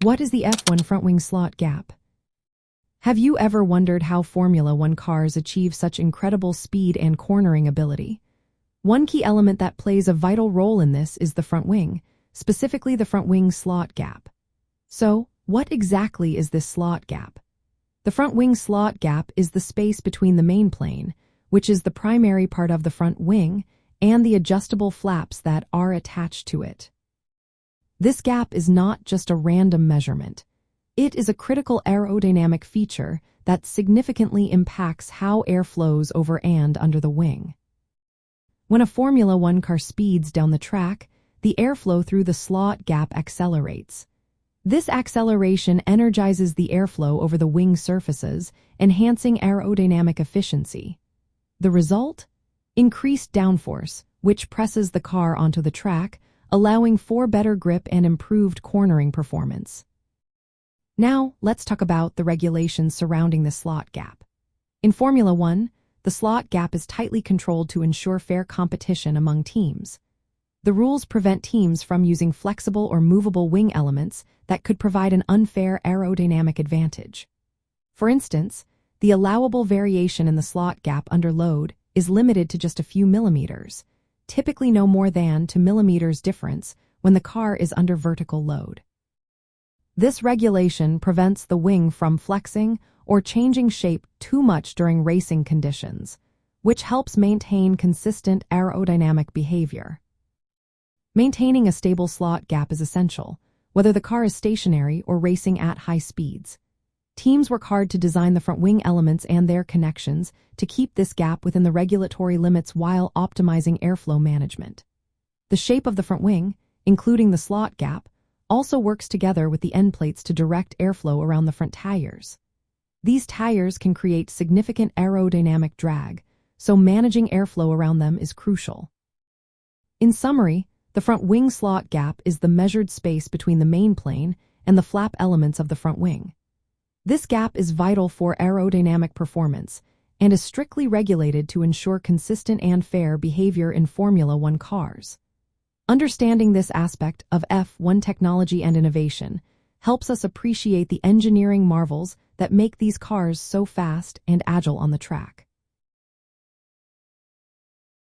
What is the F1 front wing slot gap? Have you ever wondered how Formula One cars achieve such incredible speed and cornering ability? One key element that plays a vital role in this is the front wing, specifically the front wing slot gap. So, what exactly is this slot gap? The front wing slot gap is the space between the main plane, which is the primary part of the front wing, and the adjustable flaps that are attached to it. This gap is not just a random measurement. It is a critical aerodynamic feature that significantly impacts how air flows over and under the wing. When a Formula One car speeds down the track, the airflow through the slot gap accelerates. This acceleration energizes the airflow over the wing surfaces, enhancing aerodynamic efficiency. The result? Increased downforce, which presses the car onto the track, allowing for better grip and improved cornering performance. Now, let's talk about the regulations surrounding the slot gap. In Formula One, the slot gap is tightly controlled to ensure fair competition among teams. The rules prevent teams from using flexible or movable wing elements that could provide an unfair aerodynamic advantage. For instance, the allowable variation in the slot gap under load is limited to just a few millimeters, typically no more than 2 millimeters difference when the car is under vertical load. This regulation prevents the wing from flexing or changing shape too much during racing conditions, which helps maintain consistent aerodynamic behavior. Maintaining a stable slot gap is essential, whether the car is stationary or racing at high speeds. Teams work hard to design the front wing elements and their connections to keep this gap within the regulatory limits while optimizing airflow management. The shape of the front wing, including the slot gap, also works together with the end plates to direct airflow around the front tires. These tires can create significant aerodynamic drag, so managing airflow around them is crucial. In summary, the front wing slot gap is the measured space between the main plane and the flap elements of the front wing. This gap is vital for aerodynamic performance and is strictly regulated to ensure consistent and fair behavior in Formula One cars. Understanding this aspect of F1 technology and innovation helps us appreciate the engineering marvels that make these cars so fast and agile on the track.